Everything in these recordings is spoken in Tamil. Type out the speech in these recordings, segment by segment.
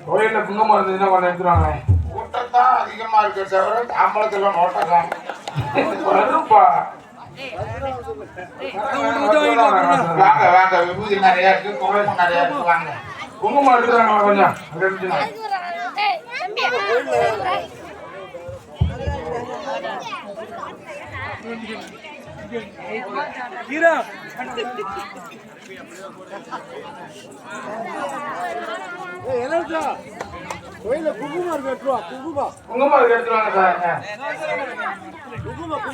கோயில்ல குங்குமம் இருந்ததுன்னா கொஞ்சம் எடுத்துருவாங்க. கூட்டம் தான் அதிகமா இருக்க தவிர தாம்பளத்துல நோட்டலாம் வரும்பா. வாங்க வாங்க, விபூதி நிறைய இருக்கு, குங்குமம் நிறைய இருக்கு, வாங்க. குங்குமம் எடுத்துறாங்க கொஞ்சம். கோயில குங்குமம் இருக்கு, எடுத்துருவா. குங்குமம் இருக்கு, எடுத்துருவாங்க சார். குங்குமம்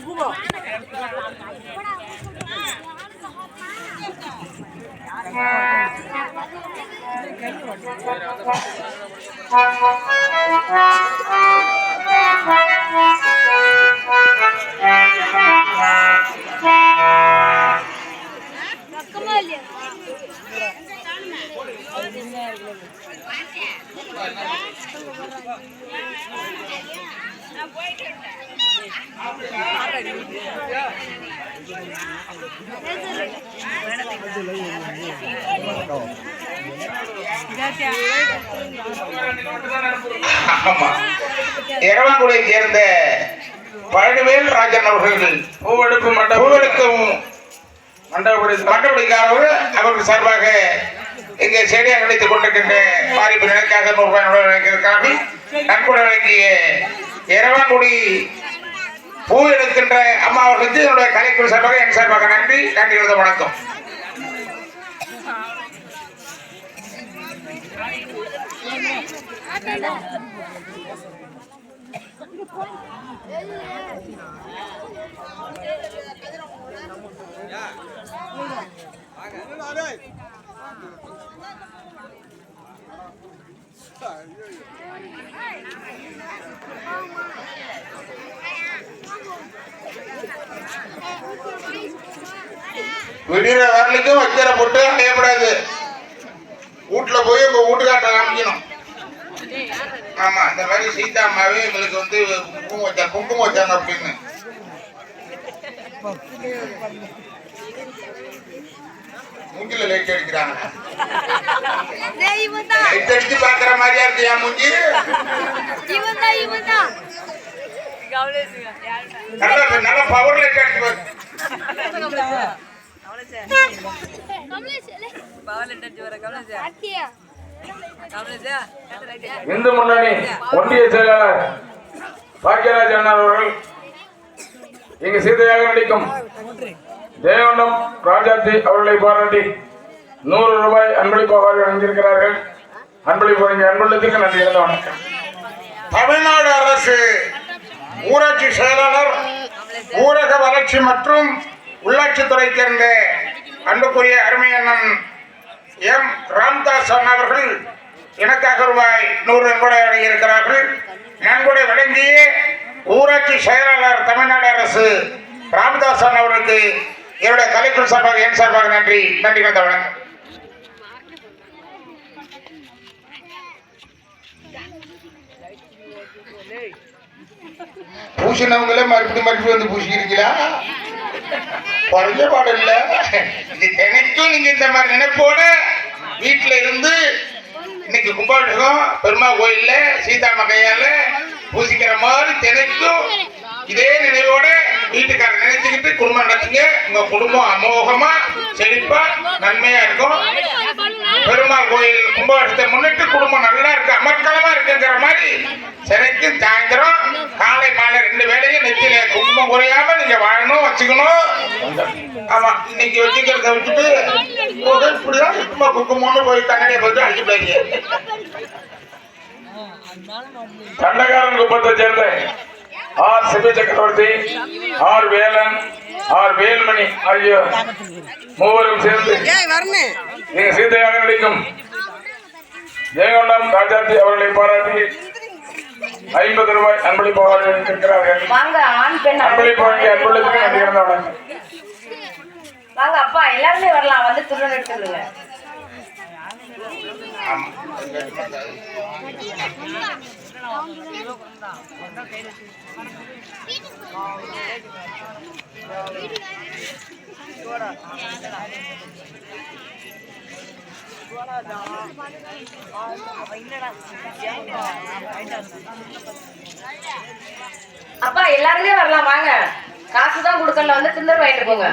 எரவாங்குடியை சேர்ந்த பழனிவேல் ராஜன் அவர்கள் பூவெடுக்கும் மண்டபடிக்காரர்கள் அவர்கள் சார்பாக இங்கே செடியாக நடித்துக் கொண்டிருக்கின்ற பாரிப்பு நிலைக்காக 100 ரூபாய் வழங்கியிருக்கிறார்கள். நன்கொடை வழங்கிய எரவாங்குடி பூ எடுக்கின்ற அம்மா அவர்களுக்கு என்னுடைய கலைக்குழு சார்பாக என் சார்பாக நன்றி வணக்கம். விடுற வரலுக்கும் வைக்கிற பொட்டு அடையப்படாது. வீட்டுல போய் உங்க வீட்டுக்காட்ட காமிக்கணும். ஆமா, இந்த மாதிரி சீதா அம்மாவே எங்களுக்கு வந்து குங்குமம் வச்சாங்க அப்படின்னு மூஞ்சில லைட் அடிக்கிறாங்க. லைட் அடிச்சு பாக்குற மாதிரியா இருக்கு என் மூஞ்சி. நல்ல பவர் லைட் அடிச்சு பாரு. இந்து முன்னணி ஒன்றிய செயலாளர் பாக்கியராஜ் அண்ணா அவர்கள் இங்கு சீதையாக நடிக்கும் தேவண்டம் ராஜாத்தி அவர்களை பாராட்டி 100 ரூபாய் அன்பளிப்பாக வழங்கியிருக்கிறார்கள். அன்பளிப்பு வழங்கிய அன்புள்ளத்துக்கு நன்றி. வணக்கம். தமிழ்நாடு அரசு ஊராட்சி செயலாளர், ஊரக வளர்ச்சி மற்றும் உள்ளாட்சித்துறை சேர்ந்த அன்புக்குரிய அருமை அண்ணன் எம் ராம்தாஸ் அவர்கள் எனக்காக ரூபாய் 100 நன்கொடை வழங்கியிருக்கிறார்கள். நன்கொடை வழங்கிய ஊராட்சி செயலாளர் தமிழ்நாடு அரசு ராமதாஸ் அவர்களுக்கு என்னுடைய கலைக்குழு சார்பாக என் சார்பாக நன்றி வணக்கம். பூசினவங்களே மறுபடியும் வந்து பூசிக்கிறீங்களா? குறைஞ்ச பாடம் இல்ல. இது தினைக்கும் நீங்க இந்த மாதிரி நினைப்போட வீட்டுல இருந்து இன்னைக்கு கும்பாபிஷேகம் பெருமாள் கோயில்ல சீதாம்மா கையால பூசிக்கிற மாதிரி தினைக்கும் இதே நினைவோட வீட்டுக்காரர் நினைச்சுக்கிட்டு குடும்பம் நடத்துங்க. உங்க குடும்பம் அமோகமா செழிப்பா நன்மையா இருக்கும். பெருமாள் கோயில் கும்பாபிஷேகத்தை முன்னிட்டு குடும்பம் நல்லா இருக்கு, அமர்க்கலமா இருக்குங்கிற மாதிரி சிறைக்கு சாயந்தரம் காலை மாலை 2 வேளையும் நெத்தியில குங்குமம் குறையாம நீங்க வாழணும், வச்சுக்கணும். ஆமா, இன்னைக்கு வச்சுக்கிறத வச்சுட்டு இப்படிதான் சுத்தமா குங்குமம்னு போய் கண்ணடியை போயிட்டு அழிச்சு போயிங்க. சண்டகாரன் குப்பத்தை சேர்ந்த ஆர் சிவ சக்கரவர்த்தி, ஆர் வேலன், ஆர் வேல்மணி ஆகிய மூவரும் சேர்ந்து நீங்க சீதையாக நடிக்கும் ஜெயகொண்டம் ராஜாத்தி அவர்களை பாராட்டி 50 ரூபாய் அன்பளிப்பாக இருக்கிறார்கள். அன்பளிப்பு வழங்கி அன்பளிப்புக்கு நன்றி. வணக்கம். வாங்க அப்பா, எல்லாருமே வரலாம், வந்து துணை எடுத்துருங்க. அப்பா எல்லாருமே வரலாம் வாங்க. காசுதான் கொடுக்கல, வந்து திண்டர் வாங்கிட்டு போங்க.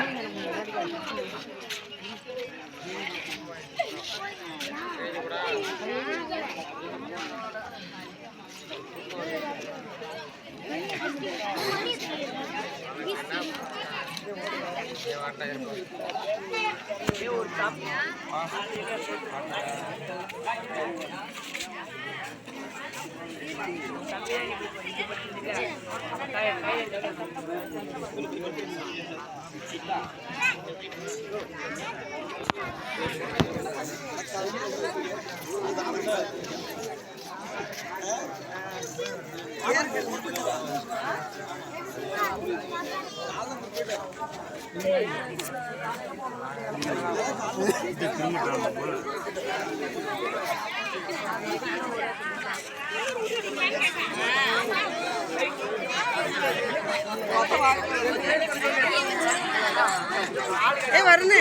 வருது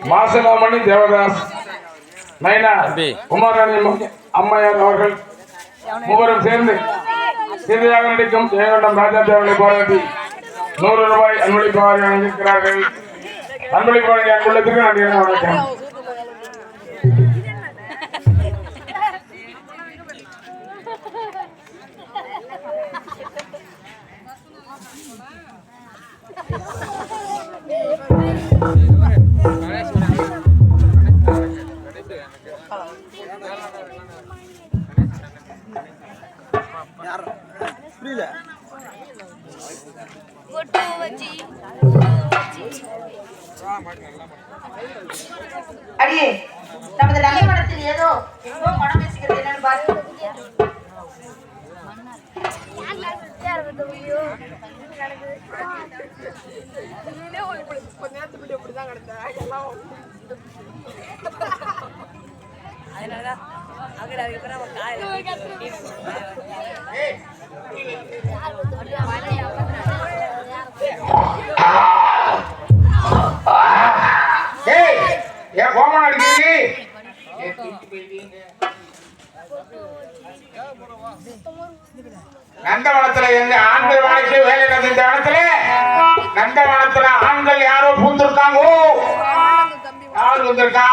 மாசலாமணி தேவதாஸ், நைனா குமாராணி அம்மையார் அவர்கள் மூவரும் சேர்ந்து சீதையாக நடிக்கும் ஜெயகொண்டம் ராஜா தேவனை பாராட்டி 100 ரூபாய் அன்பளிப்பாக அணிந்திருக்கிறார்கள். அன்பளிப்பு வழங்கிய அன்புள்ளத்திற்கு நன்றி. வணக்கம். அடியே, நமது நகைமடத்தில் ஏதோ எங்கோ பணம் பேசுகிறது, என்னன்னு பாரு. ஏன் கோமன் அடிக்கிறீங்க? நந்தவனத்துல எங்க ஆண்கள் வாழ்க்கை வேலை நடந்த இடத்துல நந்தவனத்துல ஆண்கள் யாரோ பூந்திருக்காங்க. யார் வந்திருக்கா?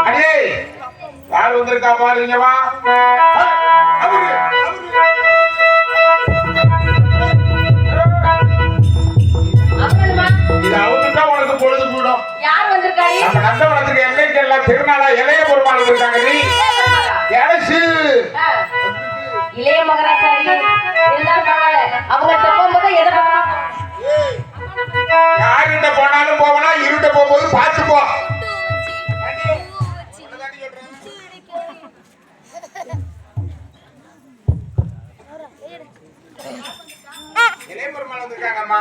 அடே யார் வந்திருக்கா பாருங்கவா. இது அவருக்கா உனக்கு பொழுது கூடும். யார் வந்திருக்காரு? நம்ம நந்தவனத்துக்கு என்னைக்கு எல்லாம் திருநாளா இளைய பெருமாள் இருக்காங்க. நீ அரசு இளைய மகராசாரி இருந்தாலும் பரவாயில்ல. அவங்க போகும்போது எதை யாருகிட்ட போனாலும் போவனா, இருட்ட போகும்போது பார்த்து போ. இளைய பெருமாள் வந்திருக்காங்கம்மா.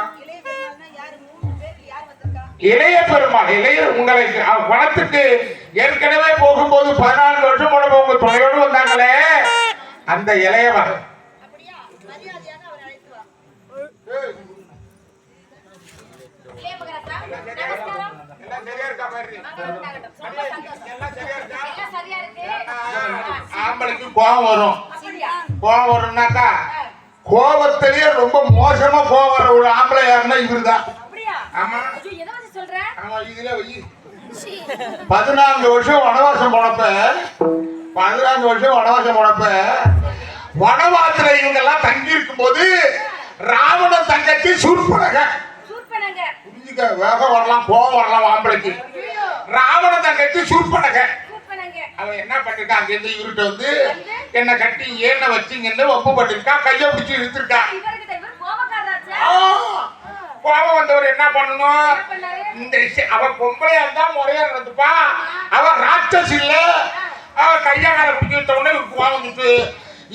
இளைய பெருமாள் இளைய உங்களுக்கு வனத்துக்கு ஏற்கனவே போகும்போது 14 வருஷம் கூட உங்க துணையோடு வந்தாங்களே, அந்த இளையவர். ஆம்பளைக்கு கோபம் வரும். கோபம் வரும்னாக்கா கோபத்திலேயே ரொம்ப மோசமா கோபம் வர ஒரு ஆம்பளை யாருன்னா இவருதான். ஆமா ஆமா, இதுல 14 வருஷம் வனவாசம் போனப்ப வனவாசத்துல இவங்க எல்லாம் தங்கி இருக்கும் போது ராவண தங்கச்சி சூர்பனக புரிஞ்சுக்க, வேகம் வரலாம், கோவம் வரலாம் ஆம்பளைக்கு. ராவண தங்கச்சி சூர்பனக அவன் என்ன பண்ணிருக்கான், அங்க இருந்து இவர்கிட்ட வந்து என்ன கட்டி ஏன வச்சிங்கன்னு ஒப்பு பண்ணிருக்கான், கைய பிடிச்சி இழுத்துருக்கான். கோபம் வந்தவர் என்ன பண்ணணும், இந்த அவ பொம்பளையா இருந்தா முறையா நடந்துப்பா, அவ ராட்சஸ் இல்ல, அவ கையா கால பிடிச்ச உடனே கோபம் வந்துட்டு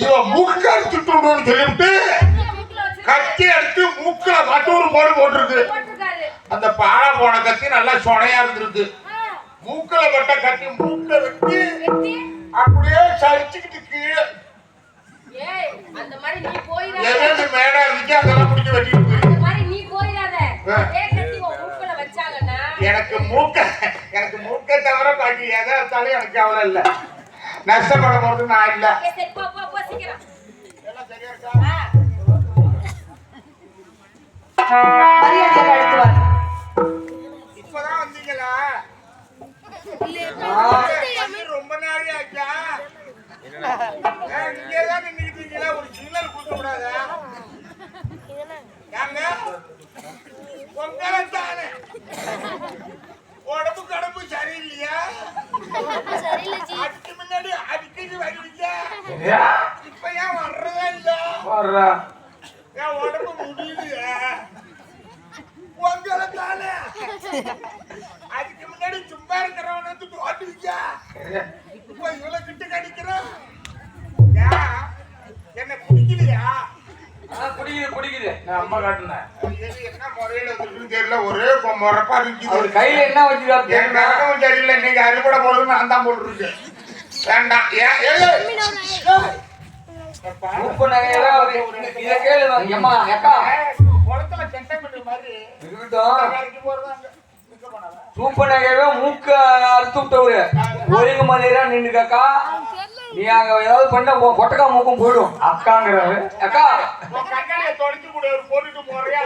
இவன் மூக்க அடிச்சுட்டு சொல்லிவிட்டு கத்தி எடுத்து மூக்குல மற்றொரு போட்டிருக்கு. அந்த பாழ போன கத்தி நல்லா சொனையா இருந்திருக்கு. மூக்குல பட்ட கத்தி மூக்க வெட்டி அப்படியே சரிச்சுக்கிட்டு கீழே மேடா இருந்துச்சு, அதெல்லாம் பிடிச்சி வெட்டிட்டு எனக்கு மூக்க தவிர பாக்கி எதை இருந்தாலும் எனக்கு அவ்வளோ இல்லை. நஷ்டப்பட போறது நான் இல்லை. இப்பதான் வந்தீங்களா? ரொம்ப நாளே ஆச்சா? இங்கேதான் நின்றுக்கிட்டீங்களா? ஒரு சிக்னல் கொடுக்க கூடாதா? உங்களை தானே உடம்பு கடம்பு சரியில்லையா? அதுக்கு முன்னாடி அடிக்கடி வருவீங்க, இப்ப ஏன் வர்றதா இல்ல? என் உடம்பு முடியலையா? உங்களை தானே அதுக்கு முன்னாடி சும்மா இருக்கிறவன வந்து ஓட்டுவீங்க, இப்ப இவ்வளவு கிட்ட கடிக்கிறோம். என்ன பிடிக்கலையா? பிடிக்குது. நான் அம்மா காட்டுனேன். என்ன முறையில இருக்குன்னு தெரியல, ஒரே முறப்பா இருக்குது. அவர் கையில என்ன வச்சுக்காரு நடக்கவும் சரியில்லை. இன்னைக்கு அறுபடை போடுறது நான் தான் போட்டுருக்கு. வேண்டாம். குளத்துல சென்டிமீட்டர் மாதிரி சூப்பர் நகையவே மூக்க அறுத்து விட்டவரு ஒழுங்கு மாதிரியா நின்னுக்காக்கா, நீ அங்க ஏதாவது பண்ண கொட்டக்கா மூக்கம் போயிடும். அக்காங்கிறாரு. அக்கா கண்ணாடியை தொடச்சு கூட போட்டுட்டு முறையா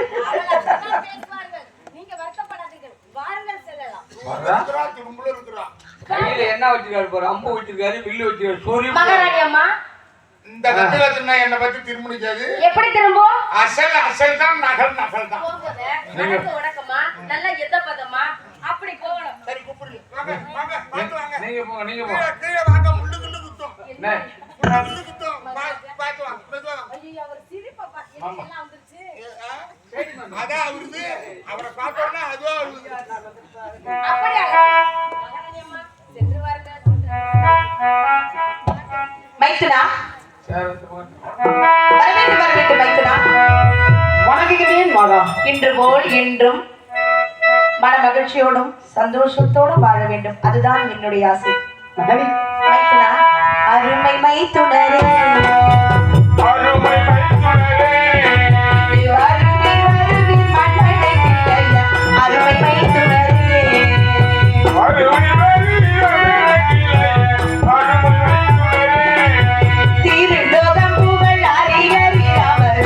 திரும்பல இருக்கிறான். கையில என்ன வச்சிருக்காரு பாரு, அம்பு வச்சிருக்காரு, வில்லு வச்சிருக்காரு, சூரிய மகாராணி அம்மா இந்த கத்திரத்துல என்னை பத்தி திரும்பிச்சாது எப்படி திரும்பும்? அசல் தான் நகல் தான். வணக்கம்மா, நல்லா எதப்பதம்மா, அப்படி போகணும். சரி கூப்பிடுங்க, வாங்க பார்த்து வாங்க. நீங்க போங்க கீழே வாங்க, முள்ளு குத்தும். முள்ளு குத்தும், பார்த்து வாங்க, மெதுவா. ஐயோ, அவர் சிரிப்பா எல்லாம் வந்துருச்சு. அதான் அவருது, அவரை பார்த்தோம்னா அதுவா அவருது. அப்படியா? மகாராணி அம்மா சென்று வாருங்க. மைத்துனா வரவேற்று மைத்துனா. வணங்குகிறேன் மாதா. இன்று போல் என்றும் மன மகிழ்ச்சியோடும் சந்தோஷத்தோடும் வாழ வேண்டும், அதுதான் என்னுடைய ஆசை. மைத்துனா, அருமை மைத்துனரே, அருமை மைத்துனரே, திருலோகம் புகழ் அறியறியாமல்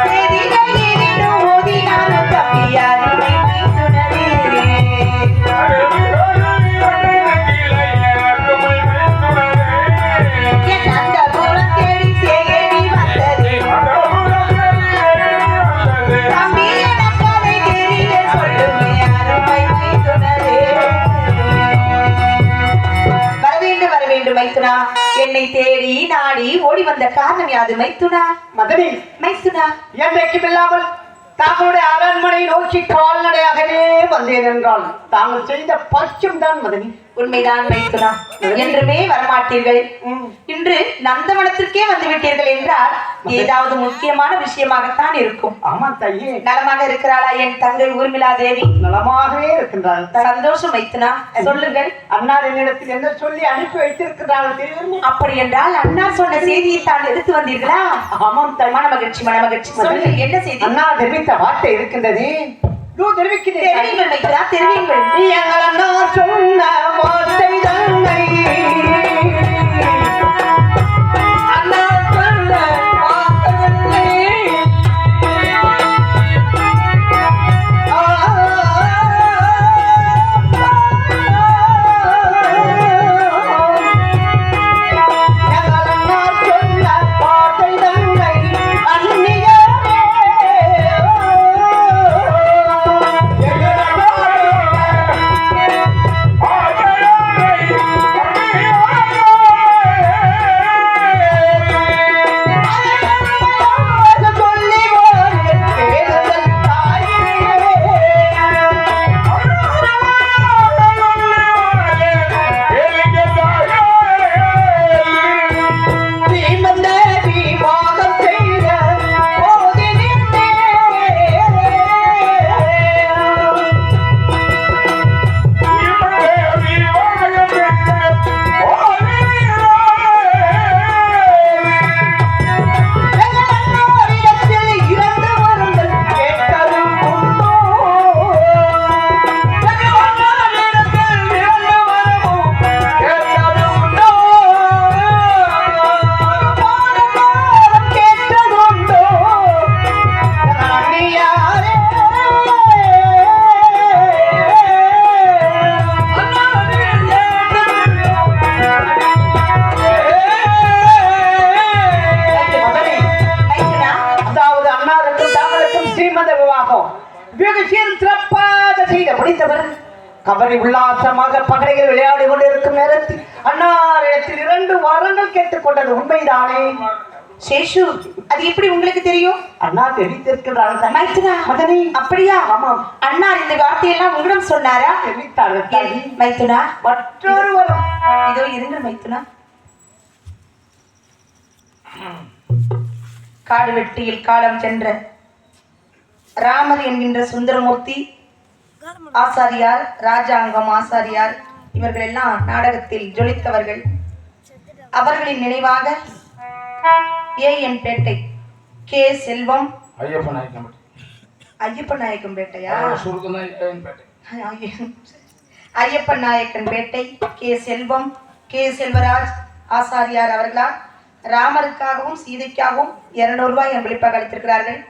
செய்திகளிலும் ஓதினாலும் தம்பி அருமை மைத்துனரே. என் அந்த புறம் தேடி சேடி வந்தது தம்பி, எனக்கு அதை தெரிய சொல்லுமே அருமை மைத்துனரே. வர வேண்டும் மைத்துனா, என்னை தேடி நாடி ஓடி வந்த காரணம் யாது மைத்துனா? மதனி, மைத்துனா, என்றைக்கும் இல்லாமல் தாங்களுடைய அரண்மனை நோக்கி கால்நடையாகவே வந்தேன் என்றால் தாங்கள் செய்த பட்சம் தான் மதனி. உண்மைதான் மைத்துனா, என்றுமே வரமாட்டீர்கள். இன்று நந்தவனத்திற்கே வந்து விட்டீர்கள் என்றால் ஏதாவது முக்கியமான விஷயமாகத்தான் இருக்கும். ஆமா தாயே. நலமாக இருக்கிறாளா என் தங்கை ஊர்மிளா தேவி? நலமாகவே இருக்கின்றாள். சந்தோஷம் மைத்துனா, சொல்லுங்கள். அன்னார் என்னிடத்தில் என்ன சொல்லி அனுப்பி வைத்திருக்கிறார்கள் தெரியுமா? அப்படி என்றால் அண்ணா சொன்ன செய்தியை தான் எடுத்து வந்தீர்களா? ஆமாம் தாய். மன மகிழ்ச்சி, மன மகிழ்ச்சி. சொல்லுங்கள், என்ன செய்தி? அண்ணா தெரிவித்த வார்த்தை இருக்கின்றது. தெரிவிக்கிறேன் மைத்துனா, தெரிவிங்கள். எங்கள் அண்ணா சொன்ன வார்த்தை தன்னை அண்ணா சொன்ன வார்த்தை கபடி உல்லாசமாக பகடைகள் விளையாடி கொண்டிருக்கும் நேரத்தில் அன்னாரிடத்தில் 2 வரங்கள் கேட்டுக்கொண்டது உண்மைதானே? சேஷு, அது எப்படி உங்களுக்கு தெரியும்? அண்ணா தெரிவித்திருக்கிறார்கள். மைத்துனா, மதனி. அப்படியா? ஆமாம். அண்ணா இந்த வார்த்தையெல்லாம் உங்களிடம் சொன்னாரா? தெரிவித்தார்கள். மைத்துனா, மற்றொரு வரம். இதோ இருங்க மைத்துனா. காடு வெட்டியில் காலம் சென்ற ராமர் என்கின்ற சுந்தரமூர்த்தி ஆசாரியார், ராஜாங்கம் ஆசாரியார் இவர்கள் எல்லாம் நாடகத்தில் ஜொலித்தவர்கள். அவர்களின் நினைவாக ஏஎன்பேட்டை கே செல்வம் ஐயப்பன் நாயக்கன் பேட்டையா? ஐயப்பன் நாயக்கன் பேட்டை கே செல்வம் கே செல்வராஜ் ஆசாரியார் அவர்களால் ராமருக்காகவும் சீதைக்காகவும் 200 ரூபாய் அன்பளிப்பாக அளித்திருக்கிறார்கள்.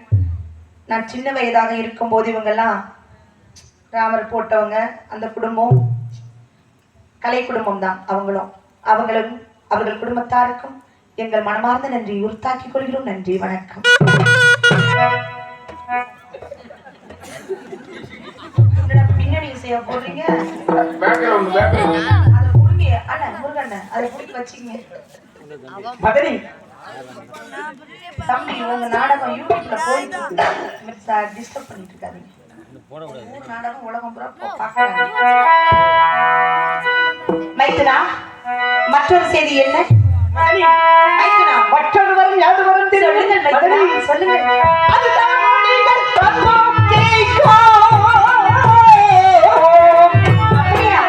நான் சின்ன வயதாக இருக்கும் போது இவங்கெல்லாம் ராமர் போட்டவங்க. அந்த குடும்பம் கலை குடும்பம் தான். அவங்களும் அவர்கள் குடும்பத்தாருக்கும் எங்கள் மனமார்ந்த நன்றி உறுத்தாக்கிக் கொள்கிறோம். நன்றி, வணக்கம். பின்னணி இசையா போடுறீங்க? அதை புடுங்க அண்ணன், முருகண்ண அதை புடிக்க வச்சுங்க. மதனி, தம்பி, உங்க நாடகம் யூடியூப்ல போயிட்டு டிஸ்டர்ப் பண்ணிட்டு இருக்காதீங்க. நாடகம் உலகம் பூரா பார்க்கறாங்க. மைத்துனா, மற்றொரு செய்தி என்ன? மைத்துனா, மற்றொரு வரம் யாது வரம் சொல்லுங்கள் மைத்துனா, சொல்லுங்கள். அதுதான் நீங்கள் தத்துவம் கேட்கோ. அப்படியா?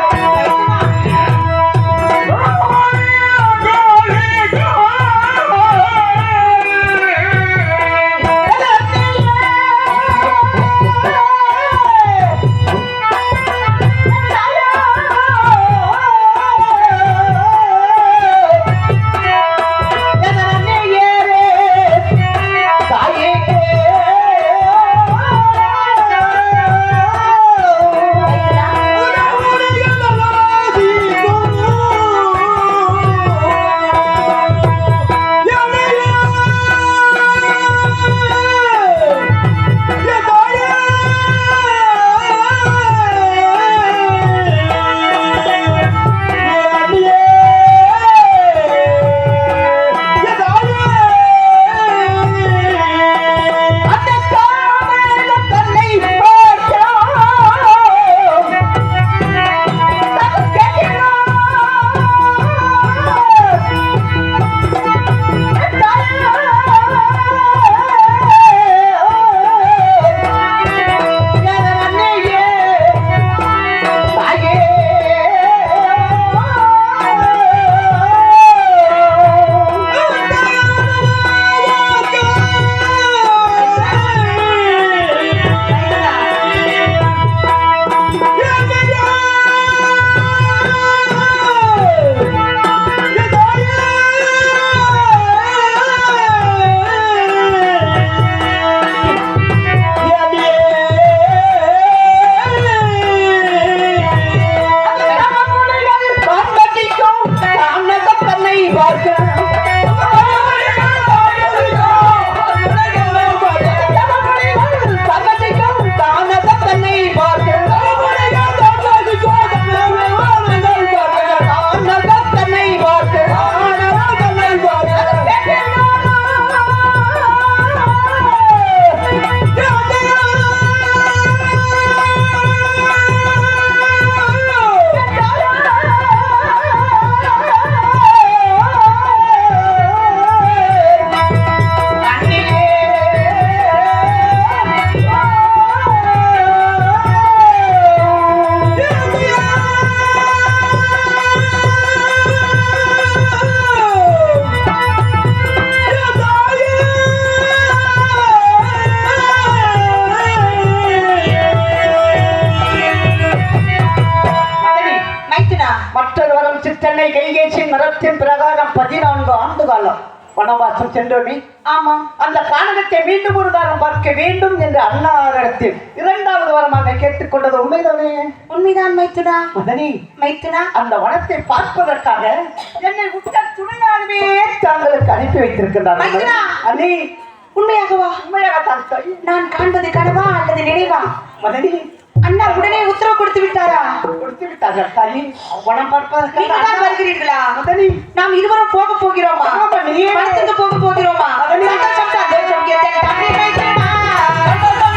சென்னை கைகேசின் மரத்தின் பிரகாரம் 14 ஆண்டு காலம் வனவாசம் சென்றோமே. ஆமாம். அந்த காரணத்தை மீண்டும் ஒரு காலம் பார்க்க வேண்டும் என்று அண்ணாரிடத்தில் 2வது வரமாக கேட்டுக்கொண்டது உண்மைதானே? உண்மைதான் மைத்துனா. மதனி, மைத்துனா, அந்த வனத்தை பார்ப்பதற்காக என்னை விட்ட துணையாகவே தாங்களுக்கு அனுப்பி வைத்திருக்கின்றார். மைத்துனா, அண்ணி, உண்மையாகவா? உண்மையாகத்தான். நான் காண்பது கனவா அல்லது நினைவா? மதனி, அண்ணா உடனே உத்தரவு கொடுத்து விட்டாரா? கொடுத்து விட்டார்கள் தாயி. பணம் பார்ப்பதற்கு நீங்கள் தான் வருகிறீர்களா? மதனி, நாம் இருவரும் போக போகிறோமா? ஆமா, நீயே. படத்துக்கு போக போகிறோமா? மதனி. சந்தோஷம், சந்தோஷம், எத்தனை தம்பி வைத்தேனா? சந்தோஷம்,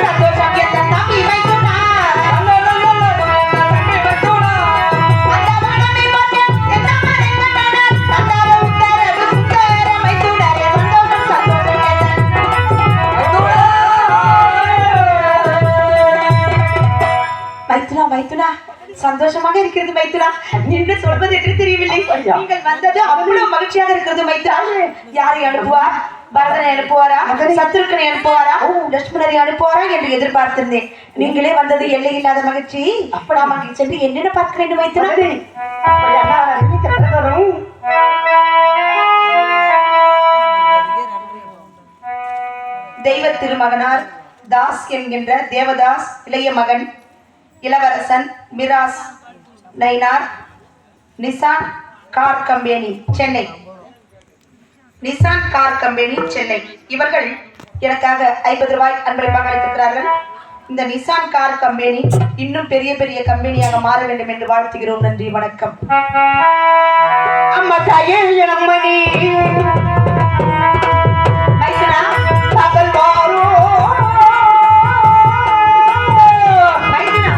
சந்தோஷம், எத்தனை தம்பி வைத்தேனா? அந்த மனமே பார்த்தேன், என்ன மறைந்தன? சந்தார உத்தரவு சுந்தர மைத்துனரே. சந்தோஷம், சந்தோஷம், மைத்துனா, மைத்துனா, சந்தோஷமாக இருக்கிறது மைத்துனா. என்று சொல்வது என்று தெரியவில்லை. நீங்கள் வந்தது அவ்வளவு மகிழ்ச்சியாக இருக்கிறது மைத்துனா. யாரை அனுப்புவார்? பரதனை அனுப்புவாரா? சத்ருக்கனை அனுப்புவாரா? லட்சுமணரை அனுப்புவாரா என்று எதிர்பார்த்திருந்தேன். நீங்களே வந்தது எல்லை இல்லாத மகிழ்ச்சி. அப்ப நாம் அங்கே சென்று என்னென்ன பார்க்க வேண்டும் மைத்துனா? மதனி, அப்படியானா அறிவித்த பிரகாரம் தெய்வ திருமகனார் தாஸ் என்கின்ற தேவதாஸ் இளைய மகன் இளவரசன் Miraz Nainar Nissan car company Chennai. Nissan car company Chennai இவர்கள் எனக்காக 50 ரூபாய் அன்பளிப்பாக அளித்திருக்கிறார்கள். இந்த நிசான் கார் கம்பெனி இன்னும் பெரிய பெரிய கம்பெனியாக மாற வேண்டும் என்று வாழ்த்துகிறோம். நன்றி, வணக்கம். அம்மா தாயே அம்மணி மைத்துனா, பகல் வாரோ மைத்துனா,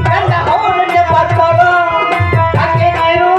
கண்ட மோனே பார்க்கலாம் அங்கே நேரோ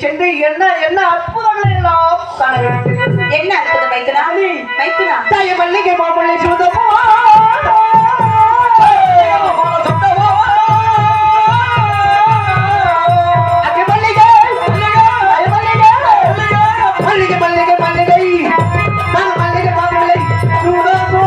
சென்று என்ன என்ன அற்புதங்களை எல்லாம் காண வேண்டும். என்ன அற்புதம் மைத்துனா? மைத்துனா, தாய மல்லிகை மாமல்லை சுதமோ மல்லிகை மல்லிகை மல்லிகை நான் மல்லிகை மாமல்லை சுதமோ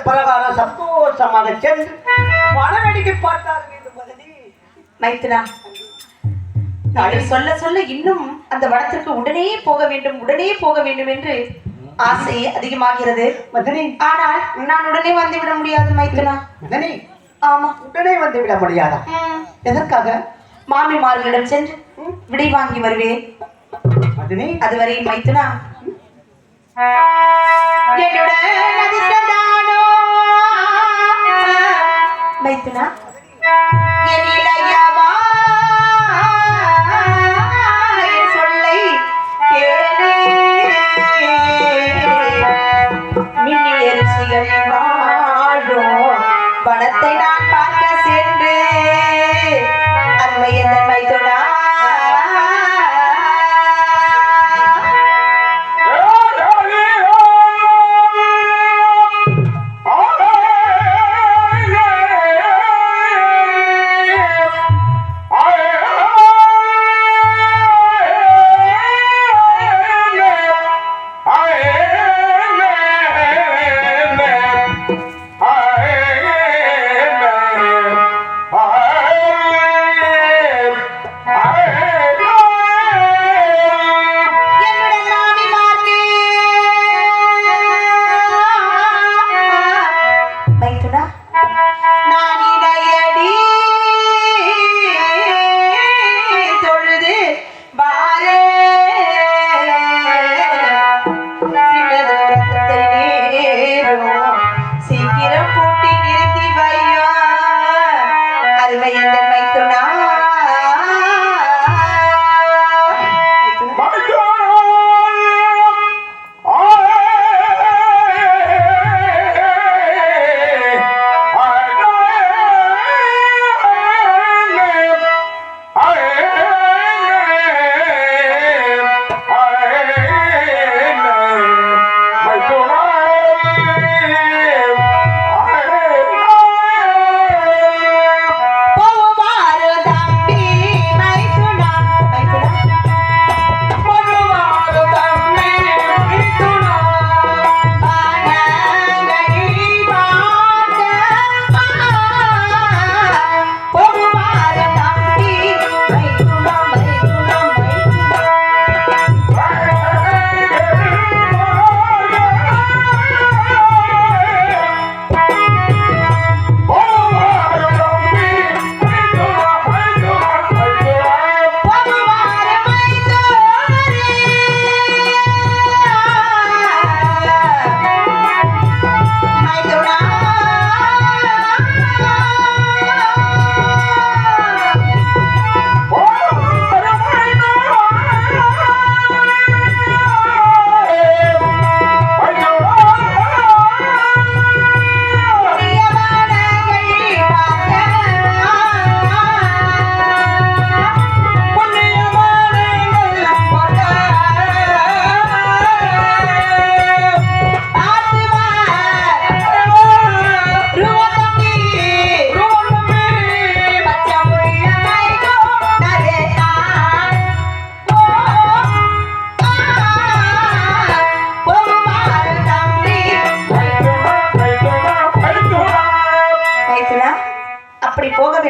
பிரகாரம் சந்தோஷமாக சென்று வனவெடிக்கை பார்த்தார்கள். மைத்துனா, நீங்கள் சொல்ல சொல்ல இன்னும் அந்த வனத்திற்கு உடனே போக வேண்டும், உடனே போக வேண்டும் என்று ஆசை அதிகமாகிறது. மதனி, ஆனால் நான் உடனே வந்து விட முடியாது மைத்துனா. மதனி, ஆமா, உடனே வந்து விட முடியாதா? எதற்காக? மாமிமார்களிடம் சென்று விடை வாங்கி வருவேன். மதனி, அதுவரை மைத்துனா என்னுடைய அதிர்ஷ்டந்தானோ மைத்துனா, என் இளையவா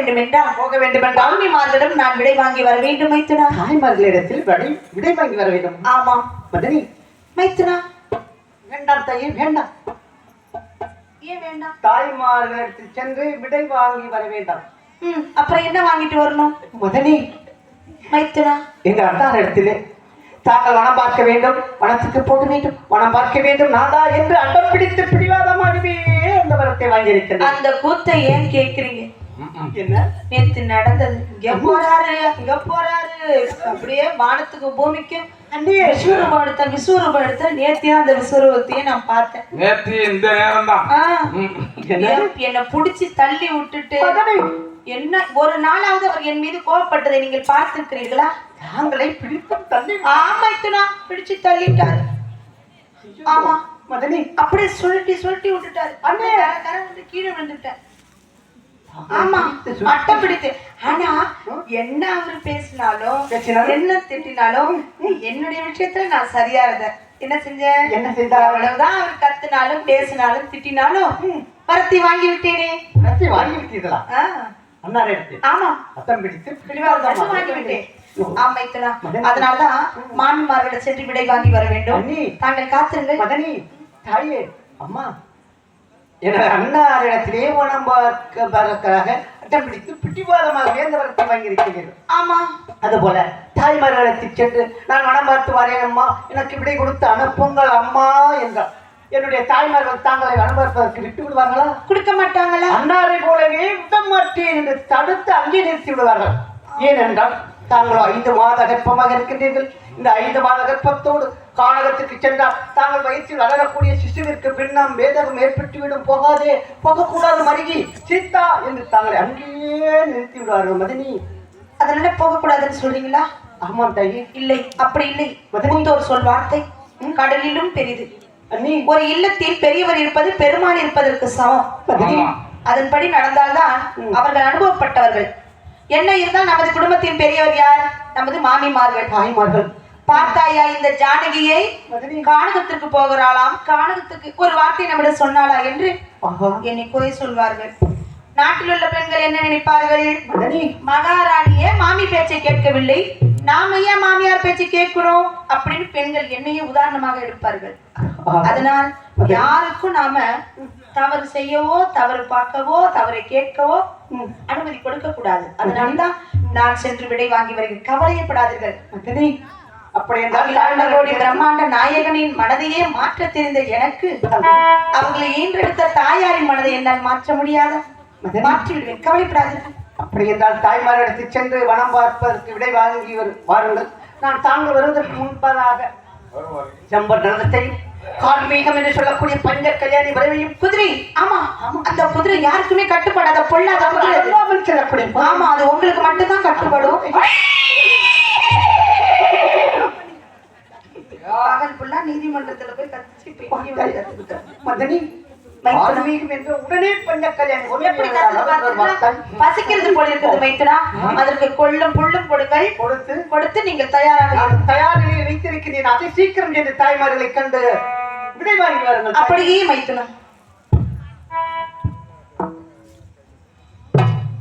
வேண்டும் என்றால் போக வேண்டும் என்றால் தாய்மார்களிடம் நான் விடை வாங்கி வர வேண்டும் மைத்துனா. தாய்மார்களிடத்தில் விடை வாங்கி வர வேண்டும். ஆமாம் மதனி, மைத்துனா. வேண்டாம் தாயே, வேண்டாம். ஏன் வேண்டாம்? தாய்மார்களிடத்தில் சென்று விடை வாங்கி வர வேண்டாம். அப்புறம் என்ன வாங்கிட்டு வரணும் மதனி? மைத்துனா, எங்க அண்ணார் இடத்திலே தாங்கள் வனம் பார்க்க வேண்டும், வனத்துக்கு போக வேண்டும், வனம் பார்க்க வேண்டும் நாதா என்று அடம் பிடித்து பிடிவாதமாகவே அந்த வரத்தை வாங்கியிருக்கிறது. அந்த கூத்தை ஏன் கேக்குறீங்க? என்ன நேத்து நடந்தது. இங்க போறாரு அங்க போறாரு, அப்படியே வானத்துக்கு பூமிக்கும் விஸ்வரூபடுத்த நேத்தியா அந்த விஸ்வரூபத்தையே நான் பார்த்தேன். நேத்து இந்த நேரம் தான். என்னை புடிச்சு தள்ளி விட்டுட்டு என்ன ஒரு நாளாவது அவர் என் மீது கோவப்பட்டதை நீங்கள் பார்த்திருக்கிறீர்களா? தாங்களை பிடித்து தள்ளி ஆமாய்த்துனா பிடிச்சு தள்ளிட்டாரு. ஆமா மதனி, அப்படியே சுருட்டி விட்டுட்டாரு. அண்ணே கரை வந்து கீழே விழுந்துட்டேன். ஆமா அட்டை பிடித்து. ஆனா என்ன அவரு பேசினாலும் என்ன திட்டினாலும் என்னுடைய விஷயத்துல நான் சரியா இருந்தேன். என்ன செஞ்சேன்? என்ன செய்தார்? அவ்வளவுதான். அவர் கத்துனாலும் பேசினாலும் திட்டினாலும் பருத்தி வாங்கி விட்டேனே. வாங்கி விட்டீர்களா? அண்ணார் இடத்தில்? ஆமா, அட்டம் பிடித்து பிடிவாதம் வாங்கி விட்டேன். ஆமைத்தனா, அதனால்தான் மாமிமார்களை சென்று விடை வாங்கி வர வேண்டும். தாங்கள் காத்திருங்கள். மதனி தாயே, அம்மா, எனது அண்ணார் இடத்திலே வனம் பார்க்க அட்டம் பிடித்து பிடிவாதமாகவே அந்த வரத்தை வாங்கியிருக்கிறீர்கள். ஆமா, அதுபோல தாய்மார்களிடத்தில் சென்று நான் வனம் பார்த்து வரேன் அம்மா, எனக்கு விடை கொடுத்து அனுப்புங்கள் அம்மா என்றார். என்னுடைய தாய்மார்கள் தாங்களை வனம் பார்ப்பதற்கு விட்டு விடுவார்களா? கொடுக்க மாட்டாங்களா? அன்னாரை போலவே விட மாட்டேன் என்று தடுத்து அங்கே நிறுத்தி விடுவார்கள். ஏனென்றால் தாங்களோ 5 மாத கர்ப்பமாக இருக்கின்றீர்கள். இந்த 5 மாத கர்ப்பத்தோடு கானகத்துக்கு சென்றால் தாங்கள் வயிற்றில் வளரக்கூடிய சிசுவிற்கு பின்னம் வேதகம் ஏற்பட்டுவிடும். போகாதே, போகக்கூடாது மருகி சீதா என்று தாங்களை அங்கேயே நிறுத்தி விடுவார்கள். மதனி, அதனால போகக்கூடாதுன்னு சொல்றீங்களா? ஆமாம் தாயி. இல்லை, அப்படி இல்லை. மூத்தோர் சொல் வார்த்தை கடலிலும் பெரிது. ஒரு இல்லத்தில் பெரியவர் இருப்பது பெருமான் இருப்பதற்கு சமம். அதன்படி நடந்தால்தான் அவர்கள் அனுபவப்பட்டவர்கள். என்ன இருந்தால் நமது குடும்பத்தின் பெரியவர் யார்? நமது மாமிமார்கள், தாய்மார்கள். பார்த்தாயா இந்த ஜானகியை கானகத்திற்கு போகிறாளாம், கானகத்துக்கு ஒரு வார்த்தை நம்மிடம் சொன்னாளா என்று என்னை குறை சொல்வார்கள். நாட்டில் உள்ள பெண்கள் என்ன நினைப்பார்கள்? மகாராணியே மாமி பேச்சை கேட்கவில்லை, நாம ஏன் மாமியார் பேச்சை கேட்கிறோம் அப்படின்னு பெண்கள் என்னையே உதாரணமாக எடுப்பார்கள். அதனால் யாருக்கும் நாம தவறு செய்யவோ, தவறு பார்க்கவோ, தவறை கேட்கவோ அனுமதி கொடுக்க கூடாது. அதனால்தான் நான் சென்று விடை வாங்கி வருகிறேன். கவலையப்படாதீர்கள். அப்படி பிரம்மாண்ட நாயகனின் மனதையே மாற்ற தெரிந்த எனக்கு அவர்களை ஈன்றெடுத்த தாயாரின் மனதை என்னால் மாற்ற முடியாத மாற்றி விடுவேன். கவலைப்படாதீர்கள். அப்படி என்றால் தாய்மாரிடத்தில் சென்று வனம் பார்ப்பதற்கு விடை வாங்கி வாருங்கள். நான் தாங்கள் வருவதற்கு முன்பதாக ஜம்பர் நடனத்தையும் கார்மீகம் என்று சொல்லக்கூடிய பஞ்ச கல்யாணி வரவையும் குதிரை. ஆமா, அந்த குதிரை யாருக்குமே கட்டுப்படாத பொல்லாத குதிரை செல்லக்கூடிய. ஆமா, அது உங்களுக்கு மட்டும்தான் கட்டுப்படும். பகல் புல்லா நீதிமன்றத்துல போய் கட்சி மதனி உடனே பஞ்ச கல்யாணி பசிக்கிறது போல இருக்கிறது மைத்துனா. அதற்கு கொள்ளும் புல்லும் கொடுங்கள், கொடுத்து நீங்கள் தயாராக தயார் நிலையில் வைத்திருக்கிறேன். அதை சீக்கிரம் என்று தாய்மார்களை கண்டு விடை வாங்கி வாருங்கள். அப்படியே மைத்துனா.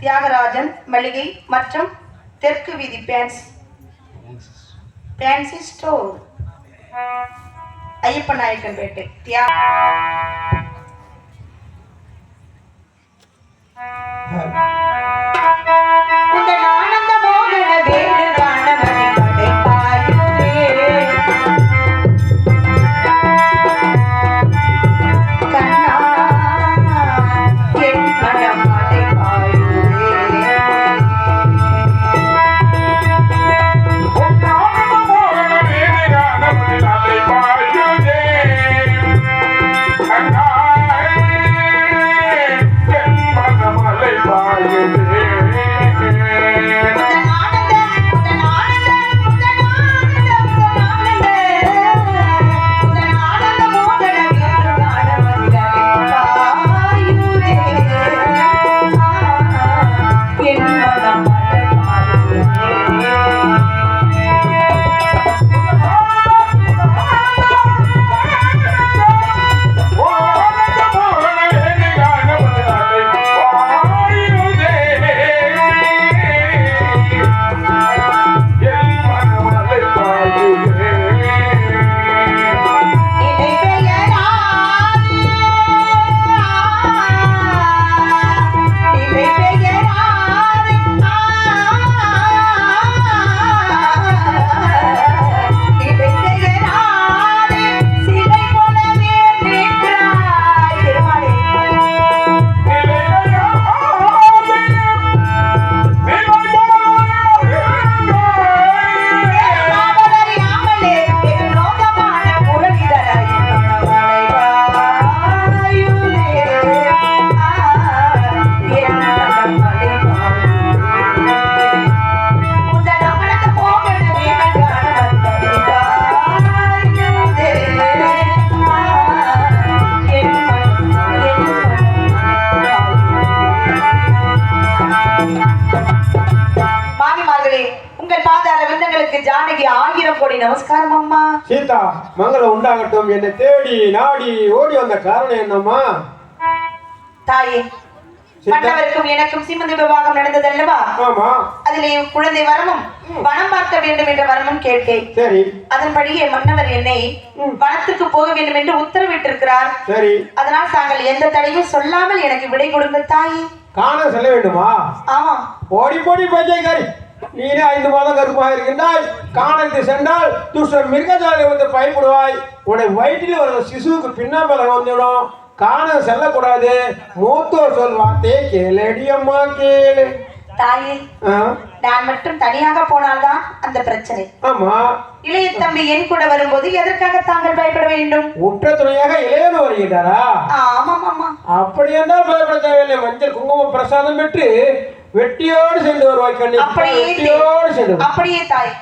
தியாகராஜன் மளிகை மற்றும் தெற்கு வீதி பேன்சி ஸ்டோர், ஐயப்ப நாயக்கன் பேட்டை. ஆனந்த மோகன வேடு காணமணி படைப்பாயுமே கண்ணா என் மனம் படைப்பாயுமே. கண்ணா ஜானகி 1000 கோடி நமஸ்காரம் அம்மா. சீதா மங்களம் உண்டாகட்டும். என்னை தேடி நாடி ஓடி வந்த காரணம் என்னம்மா? தாயே, மன்னவருக்கும் எனக்கும் சீமந்த விவாகம் நடந்தது அல்லவா? ஆமா. அதிலே குழந்தை வரமும் வனம் பார்க்க வேண்டும் என்ற வரமும் கேட்டேன். சரி. அதன்படியே மன்னவர் என்னை வனத்துக்கு போக வேண்டும் என்று உத்தரவிட்டிருக்கிறார். சரி. அதனால் தாங்கள் எந்த தடையும் சொல்லாமல் எனக்கு விடை கொடுங்கள் தாயே. காண செல்ல வேண்டுமா? ஆமா. ஓடி போடி பைத்தியக்காரி, நீனே 5 மாதம் கருப்பாக இருக்கின்றாய். காணத்து சென்றால் துஷ்ட மிருகஜாலை வந்து பயப்படுவாய். உன்னை வயிற்றில் வர சிசுவுக்கு பின்னாம்பலம் வந்துடும். காண செல்லக்கூடாது. மூத்தோர் சொல் வார்த்தையை கேளடி அம்மா கேளு. தாயே, நான் மட்டும் தனியாக போனால்தான் அந்த பிரச்சனை. ஆமா. இளைய தம்பி என் கூட வரும்போது எதற்காக தாங்கள் பயப்பட வேண்டும்? உற்ற துணையாக இளையவர் வருகின்றாரா? ஆமாம் ஆமா. அப்படி என்றால் பயப்பட தேவையில்லை. மஞ்சள் குங்கும பிரசாதம் பெற்று வெட்டியோடு சென்று வருவாய் கண்ணி. வெட்டியோடு சென்று. அப்படியே தாய்.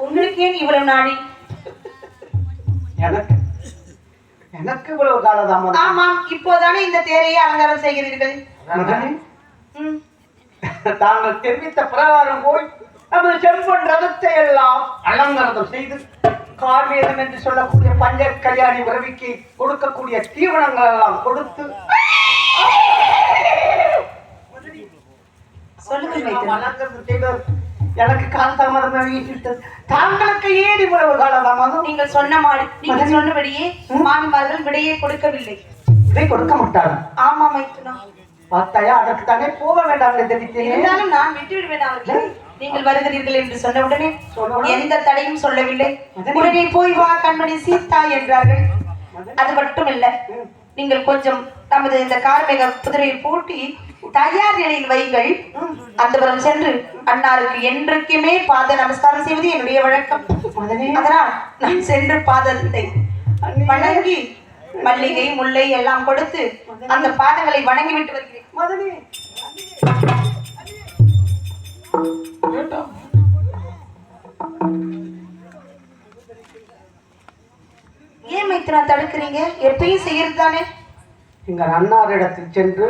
உங்களுக்கு ஏன் இவ்வளவு நாளி? எனக்கு இவ்வளவு காலதாமதம். ஆமாம், இப்போதானே இந்த தேரையை அலங்காரம் செய்கிறீர்கள். தாங்கள் தெரிவித்த பிரகாரம் போய் நமது செம்பொன் ரதத்தை எல்லாம் அலங்காரம் செய்து கார்வேதம் என்று சொல்லக்கூடிய பஞ்ச கல்யாணி உறவிக்கு கொடுக்கக்கூடிய தீவனங்கள் எல்லாம் கொடுத்து அலங்காரம் செய்வது எனக்கு காலதாமதம் வீட்டில் தாங்களுக்கு ஏன் இவ்வளவு காலதாமதம்? நீங்கள் சொன்னபடியே மாமிமார்கள் விடையே கொடுக்கவில்லை. விடை கொடுக்க மாட்டாங்க. ஆமா மைத்துனா, பார்த்தாயா, அதற்கு தானே போக வேண்டாம் என்று தெரிவித்தேன். இருந்தாலும் நான் விட்டு விடுவேன் அவர்களை. நீங்கள் வருகிறீர்கள் என்று சொன்ன உடனே எந்த தடையும் சொல்லவில்லை. உடனே போய் வா கண்மணி சீதா என்றார்கள். அது மட்டுமில்ல, நீங்கள் கொஞ்சம் நமது இந்த கார்மேக குதிரையை பூட்டி தயார் நிலையில் வைங்கள். அந்தபுரம் சென்று அன்னாருக்கு என்றைக்குமே பாத நமஸ்காரம் செய்வது என்னுடைய வழக்கம். அதனால் நான் சென்று பாதத்தை வணங்கி மல்லிகை முல்லை எல்லாம் கொடுத்து அந்த பாதங்களை வணங்கி விட்டு வருகிறேன். ஏன் மைத்ரா தடுக்கிறீங்க? எப்பயும் செய்யறது தானே. எங்கள் அண்ணாரிடத்தில் சென்று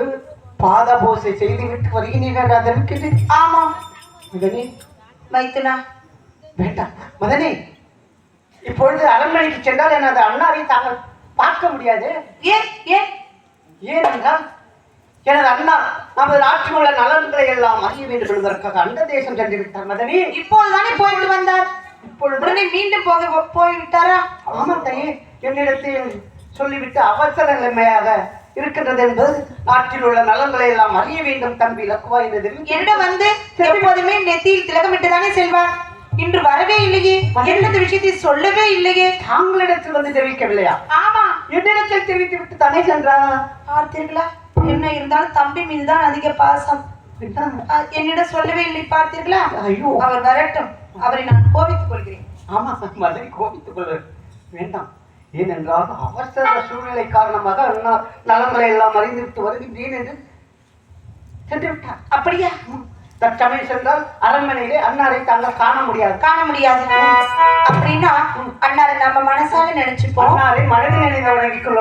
பாத பூசை செய்துவிட்டு வருகிறீர்கள். அதற்கு ஆமாம் மதனி மைத்துனா. வேண்டாம் மதனி, இப்பொழுது அரண்மனைக்கு சென்றால் எனது அண்ணாவை தாங்கள் பார்க்க முடியாது. ஏன் ஏன் ஏனென்றால் எனது அண்ணா நமது நாட்டில் உள்ள நலன்களை எல்லாம் அறிய வேண்டும் என்பதற்காக அந்த தேசம் சென்று விட்டார் மதனி. இப்போதுதானே போயிட்டு வந்தார். இப்பொழுது உடனே மீண்டும் போய்விட்டாரா? ஆமாம் தாயே, என்னிடத்தில் சொல்லிவிட்டு அவசர நிலைமையாக இருக்கின்றது என்பது நாட்டில் உள்ள நலன்களை எல்லாம் அறிய வேண்டும் தம்பி இலக்குவா என்பது என்னிடம் வந்து எப்போதுமே நெத்தியில் திலகமிட்டுதானே செல்வார். இன்று வரவே இல்லையே, என்னது விஷயத்தை சொல்லவே இல்லையே. தாங்களிடத்தில் வந்து தெரிவிக்கவில்லையா? ஆமா, என்னிடத்தில் தெரிவித்து விட்டு தானே சென்றார். பார்த்தீர்களா? என்ன இருந்தாலும் தம்பி மீதுதான் அதிக பாசம். என்னிடம் சொல்லவே இல்லை, பார்த்தீர்களா? ஐயோ, அவர் வரட்டும், அவரை நான் கோபித்துக் கொள்கிறேன். ஆமா மதனை கோபித்துக் கொள்ள வேண்டாம். ஏனென்றால் அவசர சூழ்நிலை காரணமாக அண்ணா நலன்களை எல்லாம் அறிந்துவிட்டு வருகின்றேன் என்று சென்று விட்டார். அப்படியா? தற்சமயம் சென்றால் அரண்மனையிலே அன்னாரை தாங்கள் காண முடியாது. அப்படின்னா அண்ணாரை நம்ம மனசால நினைச்சுப்போம். அன்னாரை மனதில் நினைந்து வணங்கிக் கொள்ள